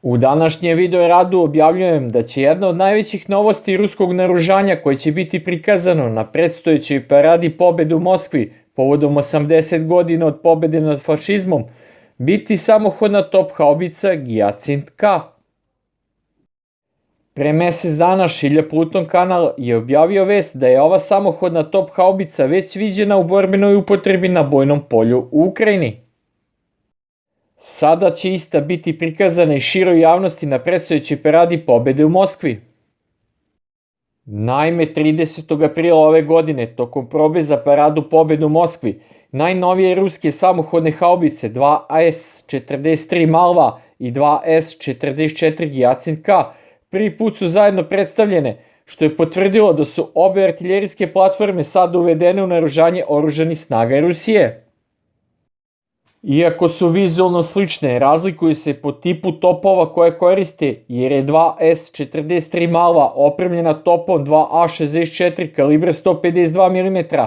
U današnjem video radu objavljujem da će jedna od najvećih novosti ruskog naoružanja koje će biti prikazano na predstojećoj paradi pobede u Moskvi povodom 80 godina od pobede nad fašizmom biti samohodna top haubica Giacint K. Pre mesec dana Šilja Pluton kanal je objavio vest da je ova samohodna top haubica već viđena u borbenoj upotrebi na bojnom polju u Ukrajini. Sada će ista biti prikazana i široj javnosti na predstojećoj paradi pobede u Moskvi. Naime, 30. aprila ove godine, tokom probe za paradu pobede u Moskvi, najnovije ruske samohodne haubice 2S-43 Malva i 2S-44 Giacint K prvi put su zajedno predstavljene, što je potvrdilo da su obe artiljerijske platforme sada uvedene u naoružanje oružanih snaga Rusije. Iako su vizualno slične, razlikuju se po tipu topova koje koriste, jer je 2S-43 Malva opremljena topom 2A64 kalibra 152 mm,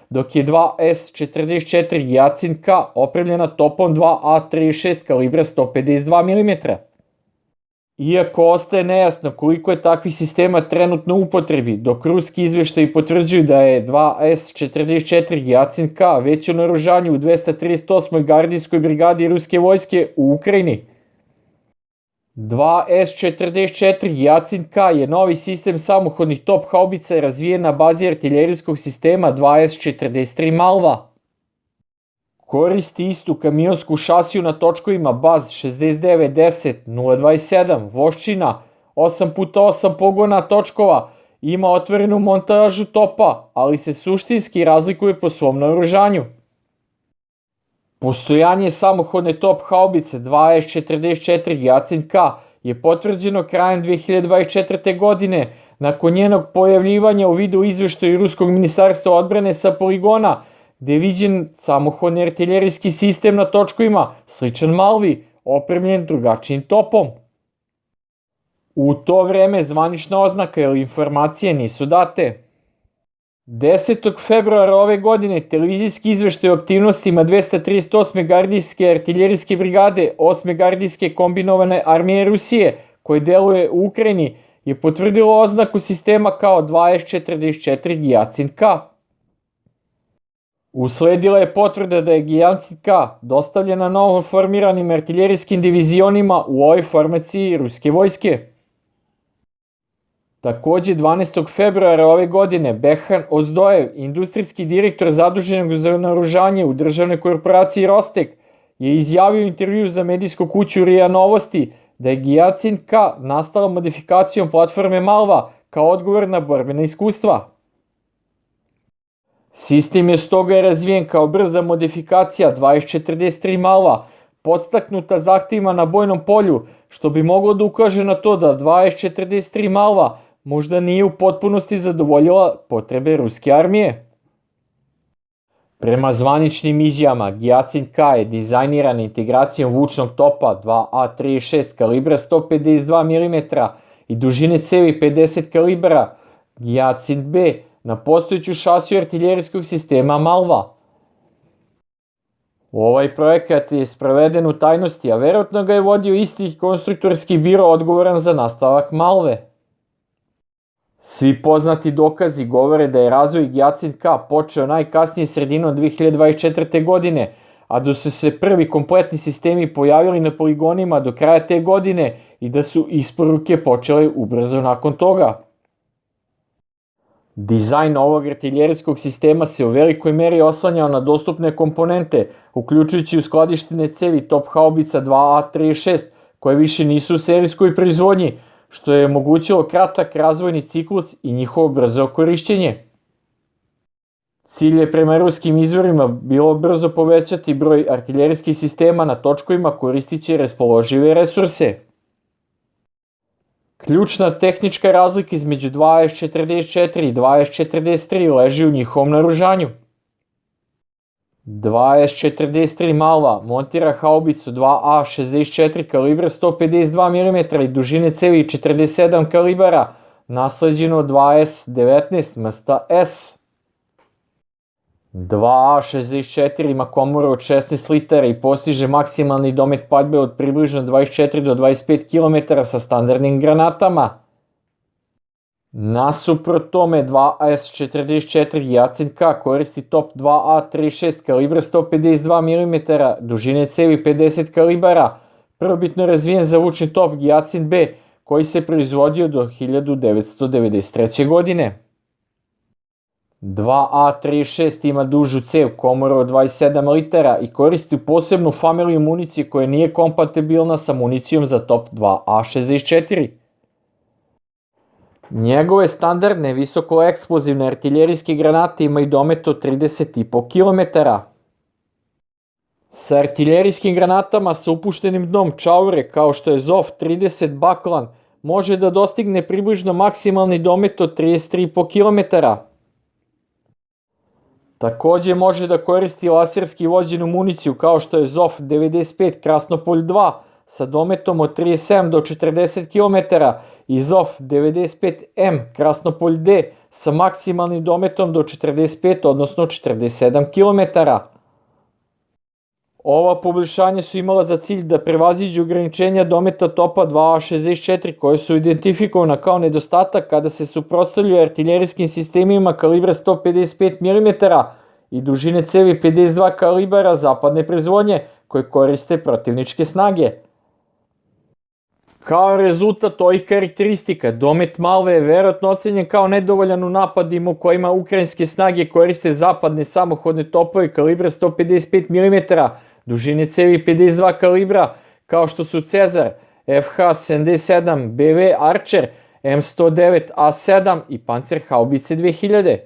dok je 2S-44 Giacint K opremljena topom 2A36 kalibra 152 mm. Iako ostaje nejasno koliko je takvih sistema trenutno u upotrebi, dok ruski izveštaji potvrđuju da je 2S-44 Giacint K već u naoružanju u 238. gardijskoj brigadi ruske vojske u Ukrajini. 2S-44 Giacint K je novi sistem samohodnih top haubica razvijen na bazi artiljerijskog sistema 2S-43 Malva. Koristi istu kamionsku šasiju na točkovima BAZ 6910-027 Voščina, 8x8 pogona točkova, ima otvorenu montažu topa, ali se suštinski razlikuje po svom naoružanju. Postojanje samohodne top haubice 2S-44 Giacint K je potvrđeno krajem 2024. godine nakon njenog pojavljivanja u video izveštaju Ruskog ministarstva odbrane sa poligona, gde je viđen samohodni artiljerijski sistem na točkovima, sličan Malvi, opremljen drugačijim topom. U to vreme zvanična oznaka ili informacije nisu date. 10. februara ove godine televizijski izveštaj o aktivnostima 238. gardijske artiljerijske brigade 8. gardijske kombinovane armije Rusije, koje deluje u Ukrajini, je potvrdilo oznaku sistema kao 2S-44 Giacint K. Usledila je potvrda da je Giacint K dostavljena novo formiranim artiljerijskim divizionima u ovoj formaciji ruske vojske. Takođe, 12. februara ove godine Behan Ozdojev, industrijski direktor zaduženog za naoružanje u državnoj korporaciji Rostek, je izjavio u intervju za medijsku kuću RIA Novosti da je Giacint K nastala modifikacijom platforme Malva kao odgovor na borbena iskustva. Sistem je stoga razvijen kao brza modifikacija 2S-43 Malva, podstaknuta zahtevima na bojnom polju, što bi moglo da ukaže na to da 2S-43 Malva možda nije u potpunosti zadovoljila potrebe ruske armije. Prema zvaničnim izjavama, Giacint K je dizajniran integracijom vučnog topa 2A36 kalibra 152 mm i dužine cevi 50 kalibara Giacint B na postojeću šasiju artiljerijskog sistema Malva. Ovaj projekat je sproveden u tajnosti, a verovatno ga je vodio isti konstruktorski biro odgovoran za nastavak Malve. Svi poznati dokazi govore da je razvoj Giacint K počeo najkasnije sredinom 2024. godine, a da su se prvi kompletni sistemi pojavili na poligonima do kraja te godine i da su isporuke počele ubrzo nakon toga. Dizajn ovog artiljerijskog sistema se u velikoj meri oslanjao na dostupne komponente, uključujući uskladištene cevi top haubica 2A36, koje više nisu u serijskoj proizvodnji, što je omogućilo kratak razvojni ciklus i njihovo brzo korišćenje. Cilj je prema ruskim izvorima bilo brzo povećati broj artiljerijskih sistema na točkovima koristići raspoložive resurse. Ključna tehnička razlika između 2S-44 i 2S-43 leži u njihovom naoružanju. 2S-43 Malva montira haubicu 2A64 kalibra 152 mm i dužine cevi 47 kalibara, nasleđeno 2S-19 MST-S. 2A64 ima komoru od 16 litara i postiže maksimalni domet paljbe od približno 24 do 25 km sa standardnim granatama. Nasuprot tome 2S44 Jacin K koristi top 2A36 kalibra 152 mm, dužine cevi 50 kalibara, prvobitno razvijen za vučni top Jacin B koji se proizvodio do 1993. godine. 2A36 ima dužu cev komoru od 27 litara i koristi posebnu familiju municije koja nije kompatibilna sa municijom za top 2A64. Njegove standardne visokoeksplozivne artiljerijske granate imaju domet od 30,5 km. Sa artiljerijskim granatama sa upuštenim dnom čaure kao što je ZOF 30 Baklan može da dostigne približno maksimalni domet od 33,5 km. Takođe može da koristi laserski vođenu municiju kao što je ZOF 95 Krasnopolj 2 sa dometom od 37 do 40 km i ZOF 95M Krasnopolj D sa maksimalnim dometom do 45 odnosno 47 km. Ova poboljšanja su imala za cilj da prevaziđu ograničenja dometa topa 2A64 koje su identifikovana kao nedostatak kada se suprotstavljaju artiljerijskim sistemima kalibra 155 mm i dužine cevi 52 kalibara zapadne proizvodnje koje koriste protivničke snage. Kao rezultat ovih karakteristika, domet Malve je verovatno ocenjen kao nedovoljan u napadima u kojima ukrajinske snage koriste zapadne samohodne topove kalibra 155 mm, dužine cevi 52 kalibra, kao što su Cezar, FH-77, BV Archer, M109 A7 i Panzerhaubice 2000.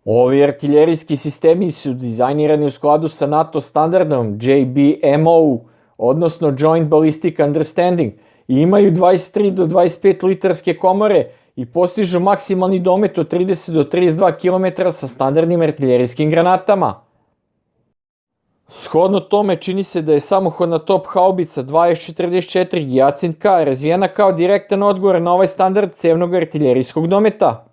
Ovi artiljerijski sistemi su dizajnirani u skladu sa NATO standardom JBMO, odnosno Joint Ballistic Understanding, i imaju 23 do 25 litarske komore i postižu maksimalni domet od 30 do 32 km sa standardnim artiljerijskim granatama. Shodno tome čini se da je samohodna top haubica 2S44 Jacin K razvijena kao direktan odgovor na ovaj standard cevnog artiljerijskog dometa.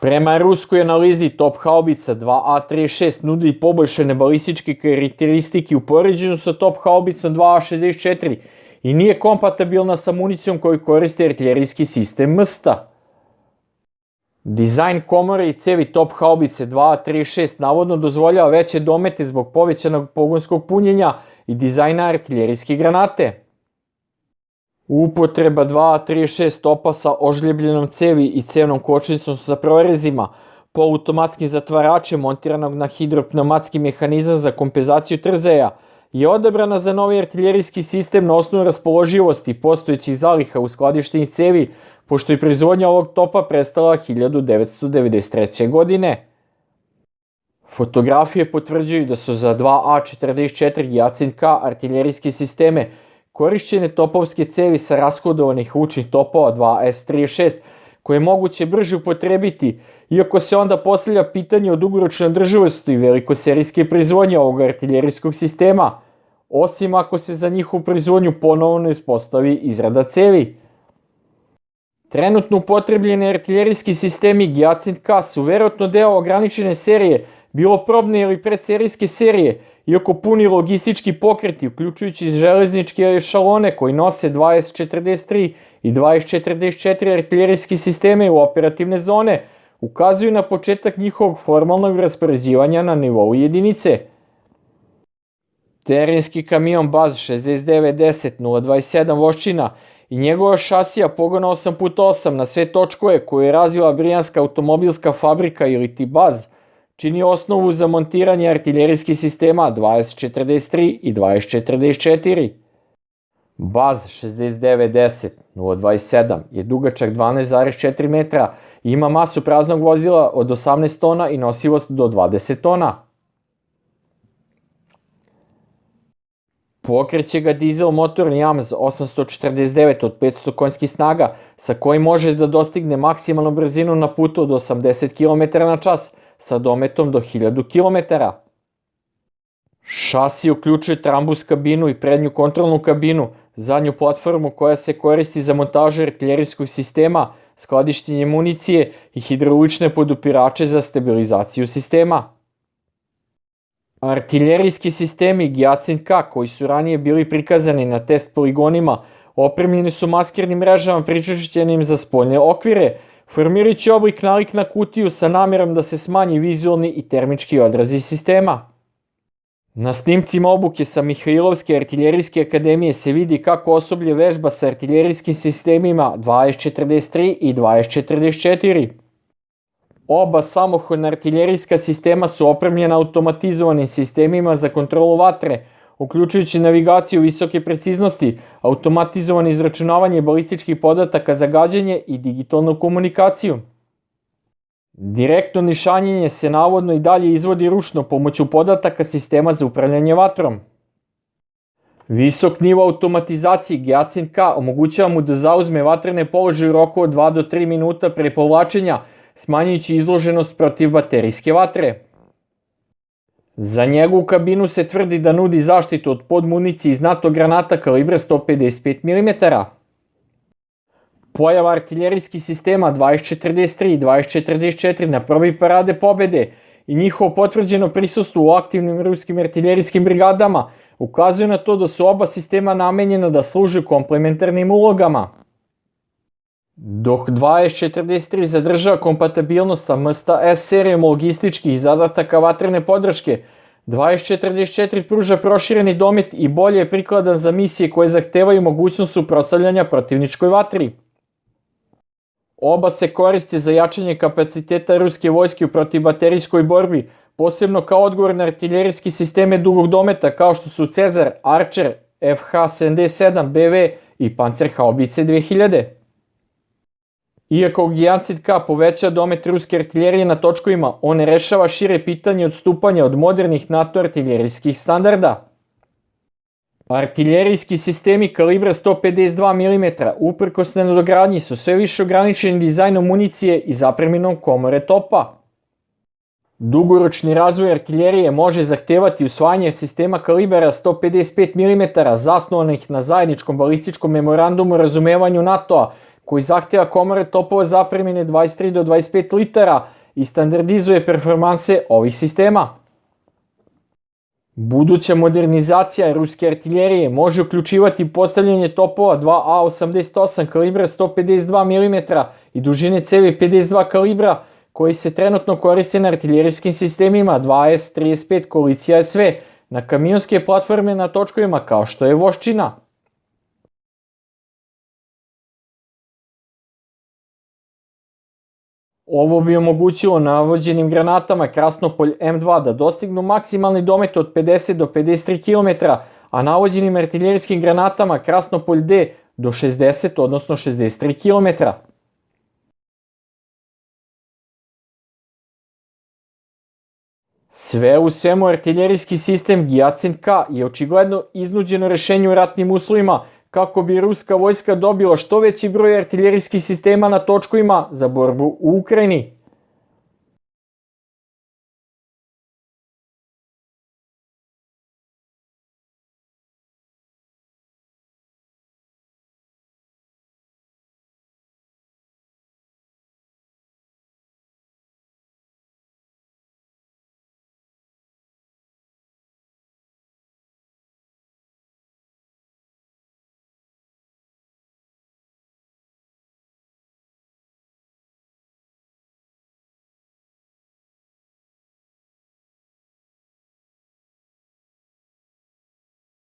Prema ruskoj analizi top haubica 2A36 nudi poboljšane balističke karakteristike u poređenju sa top haubicom 2A64 i nije kompatibilna sa municijom koju koristi artiljerijski sistem MSTA. Dizajn komore i cevi top haubice 2A36 navodno dozvoljava veće domete zbog povećanog pogonskog punjenja i dizajna artiljerijske granate. Upotreba 2A36 topa sa ožljebljenom cevi i cevnom kočnicom sa prorezima, poluautomatskim zatvaračem montiranog na hidropneumatski mehanizam za kompenzaciju trzaja je odabrana za novi artiljerijski sistem na osnovu raspoloživosti postojećih zaliha u skladištenih cevi, pošto je proizvodnja ovog topa prestala 1993. godine. Fotografije potvrđuju da su za 2A44 Jacin K artiljerijske sisteme korišćene topovske cevi sa rashodovanih vučnih topova 2S36, koje je moguće brže upotrebiti, iako se onda postavlja pitanje o dugoročnoj održivosti velikoserijske proizvodnje ovog artiljerijskog sistema, osim ako se za njihovu proizvodnju ponovo ne uspostavi izrada cevi. Trenutno upotrebljeni artiljerijski sistemi Jacin K su verovatno deo ograničene serije, bilo probne ili predserijske serije, iako puni logistički pokreti, uključujući železničke ešalone koji nose 2S43 i 2S44 artiljerijski sisteme u operativne zone, ukazuju na početak njihovog formalnog raspoređivanja na nivou jedinice. Terenski kamion BAZ 6910 027 vožčina i njegova šasija pogona 8x8 na sve točkove koje je razvila Brijanska automobilska fabrika ili ti BAZ, čini osnovu za montiranje artiljerijskih sistema 2S43 i 2S44. BAZ 6910 027 je dugačak 12,4 metra i ima masu praznog vozila od 18 tona i nosivost do 20 tona. Pokreće ga dizel motorni JAMS 849 od 500 konjskih snaga sa kojim može da dostigne maksimalnu brzinu na putu od 80 km/h sa dometom do 1000 km. Šasi uključuje trambus kabinu i prednju kontrolnu kabinu, zadnju platformu koja se koristi za montažu artiljerijskog sistema skladištenje municije i hidraulične podupirače za stabilizaciju sistema. Artiljerijski sistemi Gjacint K, koji su ranije bili prikazani na test poligonima, opremljeni su maskirnim mrežama pričvršćenim za spoljne okvire, formirajući oblik nalik na kutiju sa namjerom da se smanji vizualni i termički odrazi sistema. Na snimcima obuke sa Mihajlovske artiljerijske akademije se vidi kako osoblje vežba sa artiljerijskim sistemima 2043 i 2044. Oba samohodna artiljerijska sistema su opremljena automatizovanim sistemima za kontrolu vatre, uključujući navigaciju visoke preciznosti, automatizovano izračunavanje balističkih podataka za gađanje i digitalnu komunikaciju. Direktno nišanjenje se navodno i dalje izvodi ručno pomoću podataka sistema za upravljanje vatrom. Visok nivo automatizacije Gjacint K omogućava mu da zauzme vatrene položaje u roku od 2 do 3 minuta pre povlačenja, smanjujući izloženost protiv baterijske vatre. Za njegovu kabinu se tvrdi da nudi zaštitu od podmunicije iz NATO granata kalibra 155 mm. Pojava artiljerijskih sistema 2043 i 2044 na probi Parade pobede i njihovo potvrđeno prisustvo u aktivnim ruskim artiljerijskim brigadama ukazuje na to da su oba sistema namenjena da služe komplementarnim ulogama. Dok 2043 zadržava kompatibilnost sa MSTA-S serijom logističkih zadataka vatrene podrške, 2044 pruža prošireni domet i bolje je prikladan za misije koje zahtevaju mogućnost suprotstavljanja protivničkoj vatri. Oba se koriste za jačanje kapaciteta ruske vojske u protivbaterijskoj borbi, posebno kao odgovor na artiljerijski sisteme dugog dometa kao što su Cezar, Archer, FH-77, BV i Panzerhaubitze 2000. Iako Gjacint K poveća domet ruske artiljerije na točkovima, on ne rešava šire pitanje odstupanja od modernih NATO artiljerijskih standarda. Artiljerijski sistemi kalibra 152 mm uprkos nadogradnji su sve više ograničeni dizajnom municije i zapreminom komore topa. Dugoročni razvoj artiljerije može zahtevati usvajanje sistema kalibara 155 mm zasnovanih na zajedničkom balističkom memorandumu o razumevanju NATO-a, koji zahteva komore topova zapremine 23 do 25 litara i standardizuje performanse ovih sistema. Buduća modernizacija ruske artiljerije može uključivati postavljanje topova 2A88 kalibra 152 mm i dužine cevi 52 kalibra, koji se trenutno koriste na artiljerijskim sistemima 2S35 koalicija SV na kamionske platforme na točkovima kao što je Voščina. Ovo bi omogućilo navođenim granatama Krasnopolj M2 da dostignu maksimalni domet od 50 do 53 km, a navođenim artiljerijskim granatama Krasnopolj D do 60, odnosno 63 km. Sve u svemu artiljerijski sistem Gjacint K je očigledno iznuđeno rešenje u ratnim uslovima kako bi ruska vojska dobila što veći broj artiljerijskih sistema na točkovima za borbu u Ukrajini.